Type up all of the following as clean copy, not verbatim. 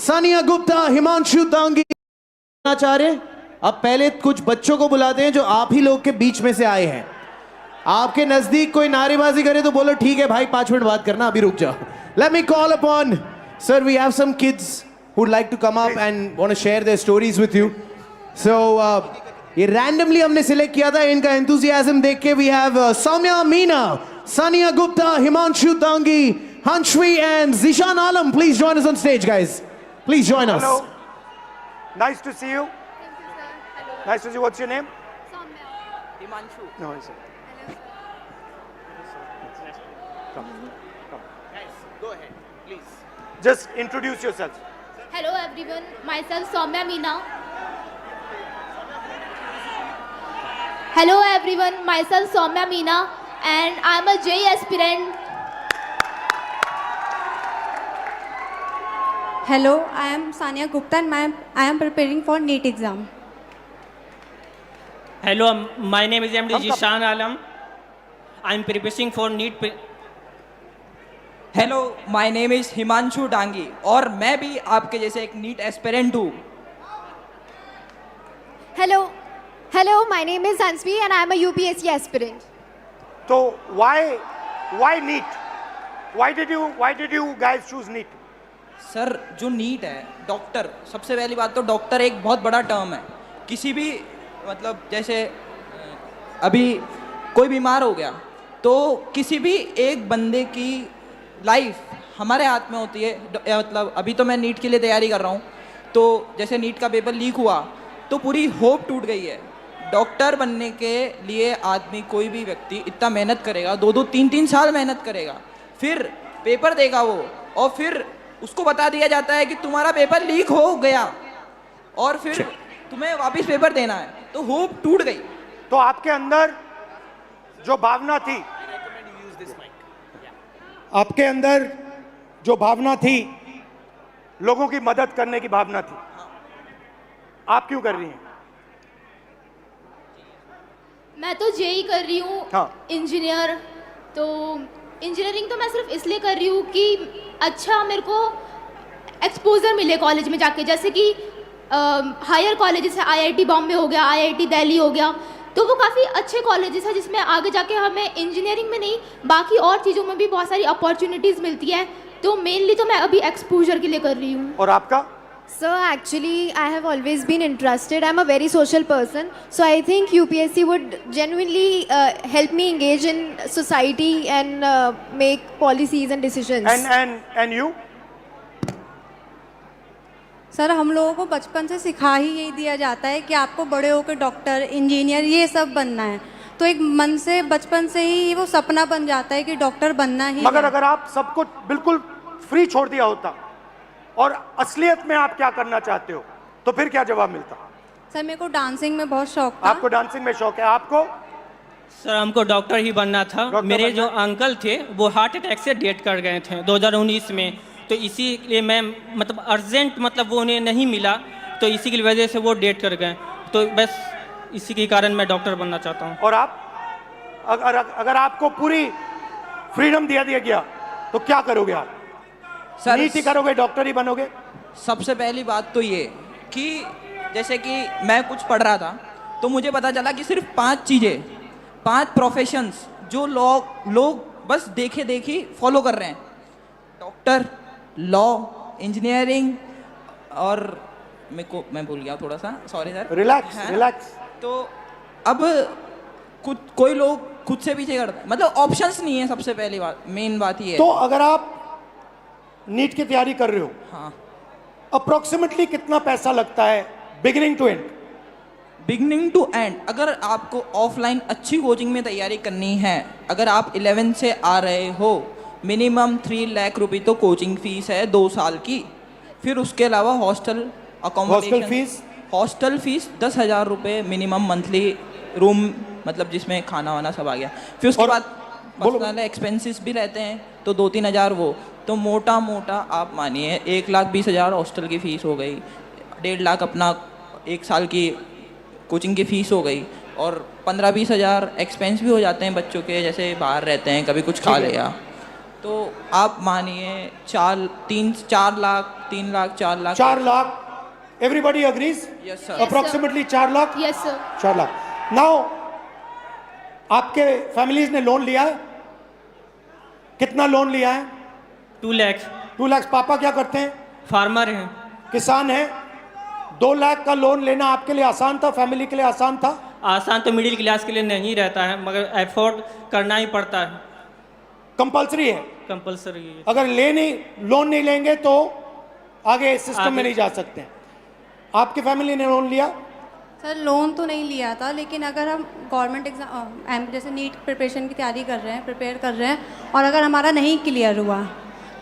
सानिया गुप्ता, हिमांशु दांगी। आचार्य, अब पहले कुछ बच्चों को बुलाते हैं जो आप ही लोग के बीच में से आए हैं। आपके नजदीक कोई नारेबाजी करे तो बोलो ठीक है भाई, 5 मिनट बात करना, अभी रुक जाओ। Let me call upon sir, we have some kids who'd like to come up and want to share their stories with you. So ये randomly हमने select किया था, इनका enthusiasm देख के we have Soumya Meena, Sania Gupta, Himanshu Dangi, Hanshvi and Zishan Alam. Please join us on stage, guys. Please join us. Hello. Nice to see you. Thank you, sir. Hello. Nice to see you. What's your name? Soumya. Himanshu. No, I said. Hello, sir. Come. Guys, go ahead, please. Just introduce yourself. Hello, everyone. Myself, Soumya Meena. Hello, everyone. Myself, Soumya Meena, and I'm a JEE aspirant. Hello, I am Sania Gupta and I am preparing for NEET exam. Hello, my name is MD Zishan Alam. I'm preparing for NEET. Hello, my name is Himanshu Dangi और मैं भी आपके जैसे एक NEET aspirant हूँ। Hello, my name is Hansvi and I am a UPSC aspirant. So why NEET? Why did you guys choose NEET? Sir, जो NEET है, doctor, सबसे पहली बात तो डॉक्टर एक बहुत बड़ा टर्म है। किसी भी मतलब जैसे अभी कोई बीमार हो गया तो किसी भी एक बंदे की लाइफ हमारे हाथ में होती है। मतलब अभी तो मैं नीट के लिए तैयारी कर रहा हूँ, तो जैसे नीट का पेपर लीक हुआ तो पूरी होप टूट गई है। डॉक्टर बनने के लिए आदमी, कोई भी व्यक्ति इतना मेहनत करेगा, 2-2, 3-3 साल मेहनत करेगा, फिर पेपर देगा वो, और फिर उसको बता दिया जाता है कि तुम्हारा पेपर लीक हो गया और फिर तुम्हें वापस पेपर देना है, तो होप टूट गई। तो आपके अंदर जो भावना थी, आपके अंदर जो भावना थी, लोगों की मदद करने की भावना थी, आप क्यों कर रही हैं? मैं तो JEE कर रही हूँ, हाँ। इंजीनियर। तो इंजीनियरिंग तो मैं सिर्फ इसलिए कर रही हूँ कि अच्छा मेरे को एक्सपोजर मिले कॉलेज में जाके, जैसे कि हायर कॉलेजेस है, IIT बॉम्बे हो गया, IIT दिल्ली हो गया, तो वो काफ़ी अच्छे कॉलेजेस हैं जिसमें आगे जाके हमें इंजीनियरिंग में नहीं, बाकी और चीज़ों में भी बहुत सारी अपॉर्चुनिटीज़ मिलती है। तो मेनली तो मैं अभी एक्सपोजर के लिए कर रही हूँ। और आपका? Sir, actually, I have always been interested. I'm a very social person, so I think UPSC would genuinely help me engage in society and make policies and decisions. And you? Sir, हम लोगों को बचपन से सिखा ही यही दिया जाता है कि आपको बड़े होकर डॉक्टर, इंजीनियर ये सब बनना है, तो एक मन से बचपन से ही वो सपना बन जाता है कि डॉक्टर बनना ही मगर है। अगर आप सब कुछ बिल्कुल फ्री छोड़ दिया होता और असलियत में आप क्या करना चाहते हो, तो फिर क्या जवाब मिलता? सर, मेरे को डांसिंग में बहुत शौक था। आपको डांसिंग में शौक है? आपको? सर, हमको डॉक्टर ही बनना था। मेरे जो अंकल थे वो हार्ट अटैक से डेथ कर गए थे 2019 में, तो इसीलिए मैं मतलब अर्जेंट, मतलब वो उन्हें नहीं मिला, तो इसी की वजह से वो डेथ कर गए, तो बस इसी के कारण मैं डॉक्टर बनना चाहता हूँ। और आप? अगर आपको पूरी फ्रीडम दिया गया तो क्या करोगे आप? सर, नीट ही करोगे, डॉक्टर ही बनोगे? सबसे पहली बात तो ये कि जैसे कि मैं कुछ पढ़ रहा था तो मुझे पता चला कि सिर्फ 5 चीज़ें, 5 प्रोफेशंस जो लोग बस देखे देखी फॉलो कर रहे हैं: डॉक्टर, लॉ, इंजीनियरिंग, और मैं भूल गया थोड़ा सा, सॉरी सर। रिलैक्स। तो अब कोई लोग खुद से पीछे करते हैं, मतलब ऑप्शंस नहीं है। सबसे पहली बात, मेन बात ये है। तो अगर आप नीट की तैयारी कर रहे हो, हाँ, अप्रोक्सीमेटली कितना पैसा लगता है beginning to end? Beginning to end, अगर आपको ऑफलाइन अच्छी कोचिंग में तैयारी करनी है, अगर आप 11 से आ रहे हो, मिनिमम 3 लाख रुपए तो कोचिंग फीस है 2 साल की। फिर उसके अलावा हॉस्टल अकोमोडेशन, हॉस्टल फीस 10,000 रुपये मिनिमम मंथली, रूम मतलब जिसमें खाना वाना सब आ गया। फिर उसके बाद पर्सनल एक्सपेंसेस भी रहते हैं, तो 2-3 हज़ार वो, तो मोटा मोटा आप मानिए 1,20,000 हॉस्टल की फ़ीस हो गई, 1.5 लाख अपना 1 साल की कोचिंग की फ़ीस हो गई, और 15-20 हज़ार एक्सपेंस भी हो जाते हैं बच्चों के, जैसे बाहर रहते हैं, कभी कुछ खा लिया। तो आप मानिए 4 lakh 3 lakh 4 lakh 4 lakh, everybody agrees? Yes, sir. Approximately 4 lakh? Yes sir 4 lakh. Now आपके फैमिलीज ने लोन लिया है? कितना लोन लिया है? 2 लाख 2 लाख। पापा क्या करते हैं? फार्मर हैं। किसान हैं। 2 लाख का लोन लेना आपके लिए आसान था, फैमिली के लिए आसान था? आसान तो मिडिल क्लास के लिए नहीं रहता है, मगर एफोर्ड करना ही पड़ता है, कंपलसरी है। कंपलसरी है। अगर लोन नहीं लेंगे तो आगे सिस्टम में नहीं जा सकते हैं। आपकी फैमिली ने लोन लिया? सर लोन तो नहीं लिया था, लेकिन अगर हम गवर्नमेंट एग्ज़ाम जैसे नीट प्रिपरेशन की तैयारी कर रहे हैं, प्रिपेयर कर रहे हैं, और अगर हमारा नहीं क्लियर हुआ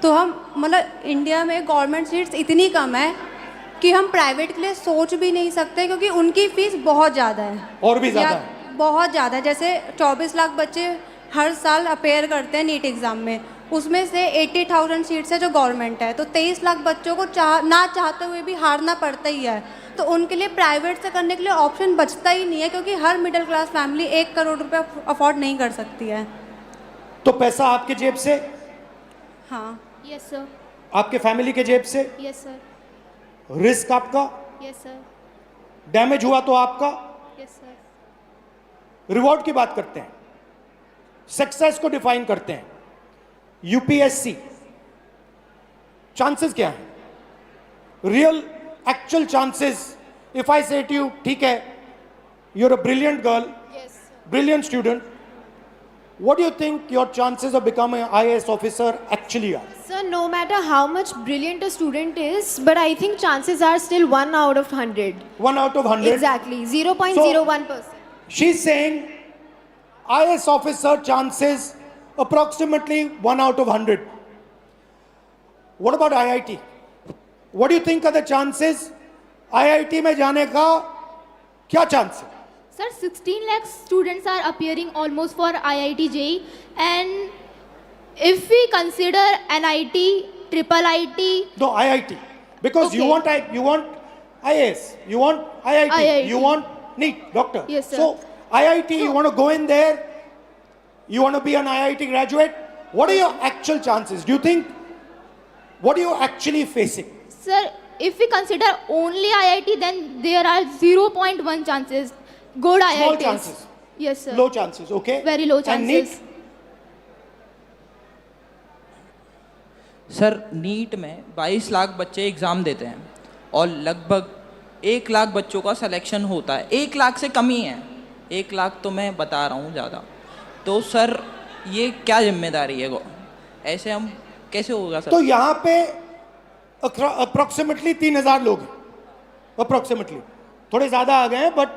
तो हम मतलब इंडिया में गवर्नमेंट सीट्स इतनी कम है कि हम प्राइवेट के लिए सोच भी नहीं सकते, क्योंकि उनकी फ़ीस बहुत ज़्यादा है। और भी ज़्यादा या है। बहुत ज़्यादा है। जैसे 24 लाख बच्चे हर साल अपेयर करते हैं नीट एग्ज़ाम में, उसमें से 80,000 सीट्स है जो गवर्नमेंट है, तो 23 लाख बच्चों को ना चाहते हुए भी हारना पड़ता ही है। तो उनके लिए प्राइवेट से करने के लिए ऑप्शन बचता ही नहीं है, क्योंकि हर मिडिल क्लास फैमिली 1 करोड़ रुपये अफोर्ड नहीं कर सकती है। तो पैसा आपके जेब से, हाँ यस सर आपके फैमिली के जेब से, यस सर रिस्क आपका, यस सर डैमेज हुआ तो आपका, यस सर रिवॉर्ड की बात करते हैं, सक्सेस को डिफाइन करते हैं। यूपीएससी चांसेस क्या है? Real actual chances, if I say to you, ठीक है, you are a brilliant girl, brilliant student, what do you think your chances of becoming an IAS officer actually are? Sir, no matter how much brilliant a student is, but I think chances are still 1 out of 100. 1 out of 100? Exactly, 0.01%. She's saying IAS officer chances approximately 1 out of 100. What about IIT? What do you think are the chances? IIT में जाने का क्या chance है? Sir, 16 lakh students are appearing almost for IIT JEE, and if we consider NIT, triple IT, No, IIT. Because you Okay. want IAS, you want IIT, IIT. you want NEET, doctor. Yes, sir. So IIT, you want to go in there, you want to be an IIT graduate. What are your actual chances? Do you think, what are you actually facing? sir, if we consider only IIT, then there are 0.1 chances. Good Small IITs. chances. Yes, sir. Low chances, okay? Very low And NEET? chances. Sir NEET में 22 लाख बच्चे exam देते हैं और लगभग 1 लाख बच्चों का selection होता है। 1 लाख से कम ही है, 1 लाख तो मैं बता रहा हूँ ज़्यादा। तो सर ये क्या जिम्मेदारी है, ऐसे हम कैसे होगा सर? तो यहाँ पे अप्रोक्सीमेटली 3,000 लोग हैं, अप्रोक्सीमेटली, थोड़े ज़्यादा आ गए हैं, बट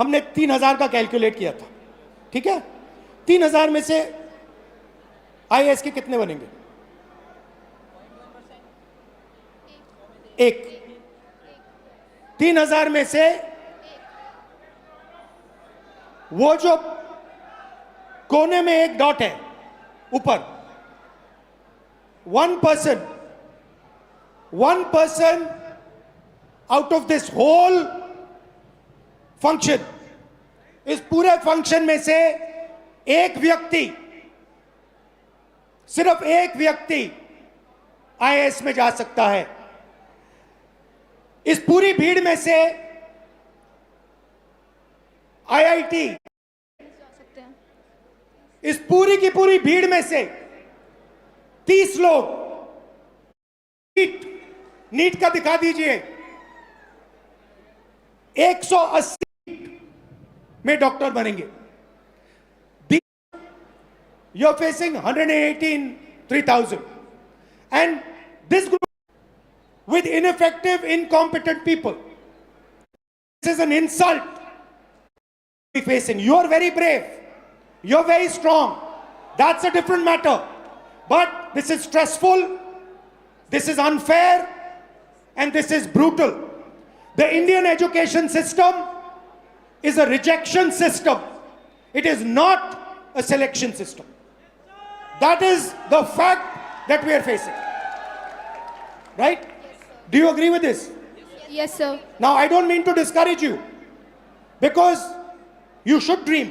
हमने 3,000 का कैलकुलेट किया था, ठीक है? 3,000 में से आईएएस के कितने बनेंगे? एक। 3,000 में से वो जो कोने में एक डॉट है ऊपर, 1% out of this whole function, इस पूरे फंक्शन में से एक व्यक्ति, सिर्फ एक व्यक्ति आईएएस में जा सकता है। इस पूरी भीड़ में से आईआईटी, इस पूरी की पूरी भीड़ में से 30 लोग नीट का दिखा दीजिए, 180 में डॉक्टर बनेंगे। You are facing 118,300 and this group with ineffective, incompetent people. This is an insult we're facing. You are very brave. You're very strong. That's a different matter. But this is stressful, this is unfair, and this is brutal. The Indian education system is a rejection system. It is not a selection system. That is the fact that we are facing. Right? Do you agree with this? Yes, sir. Now, I don't mean to discourage you, because you should dream.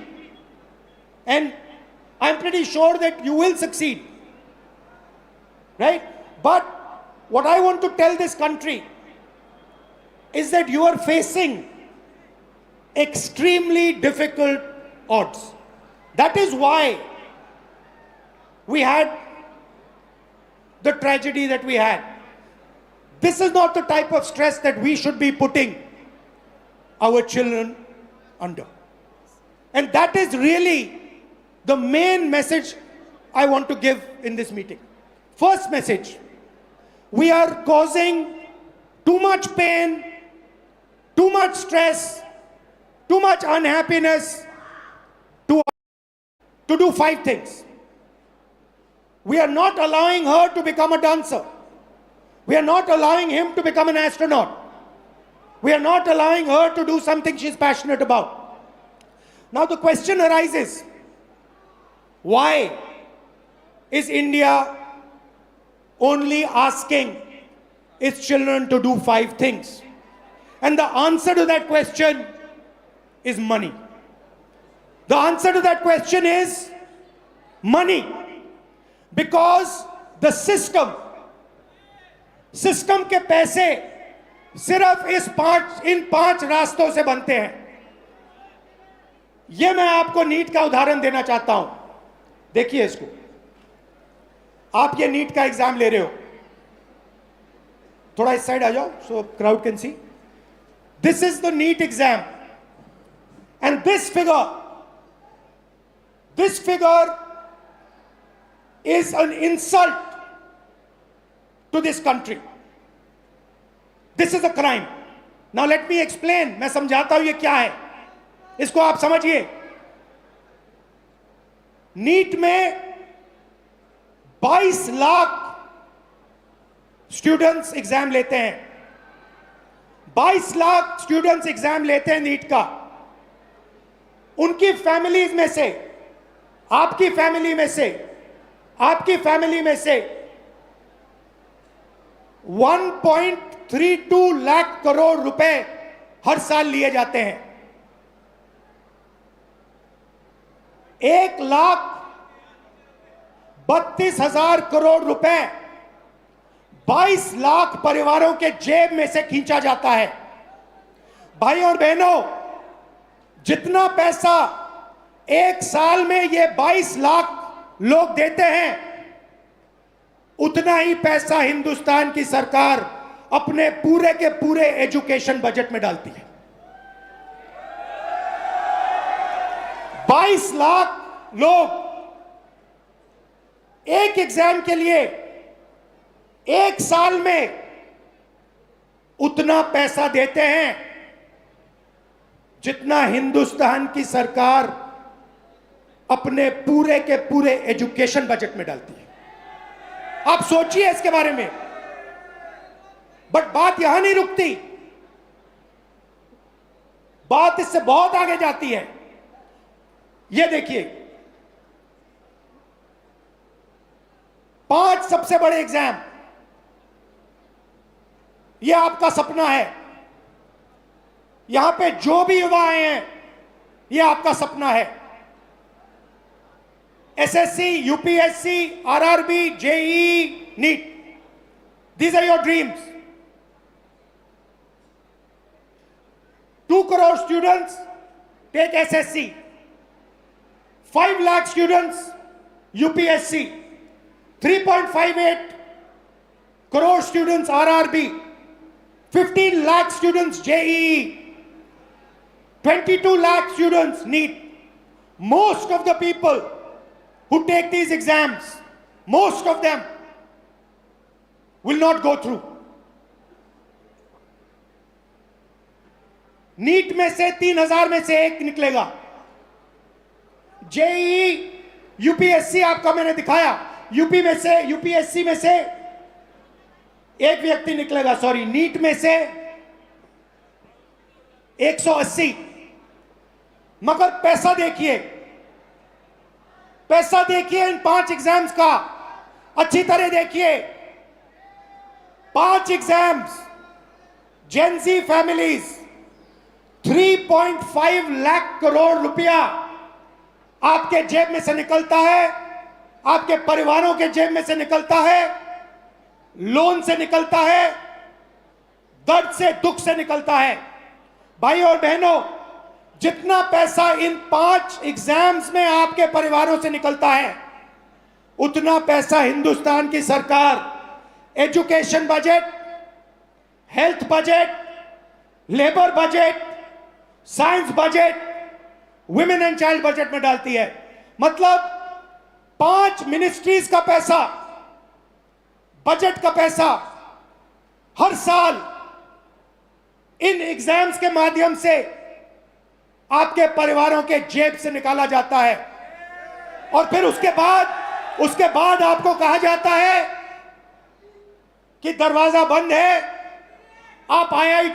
And I'm pretty sure that you will succeed. right? But what I want to tell this country is that you are facing extremely difficult odds. That is why we had the tragedy that we had. This is not the type of stress that we should be putting our children under. And that is really the main message I want to give in this meeting. First message, we are causing too much pain, too much stress, too much unhappiness to do 5 things. We are not allowing her to become a dancer. We are not allowing him to become an astronaut. We are not allowing her to do something she's passionate about. Now the question arises, why is India only asking its children to do 5 things? And the answer to that question is money. The answer to that question is money. Because the system के पैसे सिर्फ इन 5 रास्तों से बनते हैं. ये मैं आपको नीट का उदाहरण देना चाहता हूं. देखिए इसको. आप ये नीट का एग्जाम ले रहे हो. थोड़ा इस साइड आ जाओ so crowd can see. This is the NEET exam. And this figure is an insult to this country. This is a crime. Now let me explain. मैं समझाता हूं ये क्या है. इसको आप समझिए. नीट में 22 लाख स्टूडेंट्स एग्जाम लेते हैं. 22 लाख स्टूडेंट्स एग्जाम लेते हैं नीट का. उनकी फैमिलीज में से, आपकी फैमिली में से 1.32 लाख करोड़ रुपए हर साल लिए जाते हैं. 1,32,000 करोड़ रुपए 22 लाख परिवारों के जेब में से खींचा जाता है. भाई और बहनों, जितना पैसा एक साल में ये 22 लाख लोग देते हैं, उतना ही पैसा हिंदुस्तान की सरकार अपने पूरे के पूरे एजुकेशन बजट में डालती है. 22 लाख लोग एक एग्जाम के लिए एक साल में उतना पैसा देते हैं जितना हिंदुस्तान की सरकार अपने पूरे के पूरे एजुकेशन बजट में डालती है. आप सोचिए इसके बारे में. बट बात यहां नहीं रुकती. बात इससे बहुत आगे जाती है. ये देखिए, 5 सबसे बड़े एग्जाम. ये आपका सपना है. यहां पे जो भी युवा आए हैं, ये आपका सपना है. SSC, UPSC, RRB, JEE, NEET. These are your dreams. 2 crore students take SSC. 5 lakh students UPSC. 3.58 crore students RRB. 15 lakh students JEE. 22 lakh students NEET. Most of the people who take these exams, most of them will not go through. NEET में से 3,000 में से एक निकलेगा. JEE, UPSC आपका मैंने दिखाया. UPSC में से एक व्यक्ति निकलेगा. सॉरी, नीट में से 180. मगर पैसा देखिए इन 5 एग्जाम्स का. अच्छी तरह देखिए. 5 exams, Gen Z families, 3.5 lakh crore रुपया आपके जेब में से निकलता है, आपके परिवारों के जेब में से निकलता है. लोन से निकलता है, दर्द से, दुख से निकलता है। भाइयों और बहनों, जितना पैसा इन 5 एग्जाम्स में आपके परिवारों से निकलता है, उतना पैसा हिंदुस्तान की सरकार education budget, health budget, labour budget, science budget, women and child budget में डालती है। मतलब 5 मिनिस्ट्रीज का पैसा, बजट का पैसा हर साल इन एग्जाम्स के माध्यम से आपके परिवारों के जेब से निकाला जाता है। और फिर उसके बाद आपको कहा जाता है कि दरवाजा बंद है, आप IIT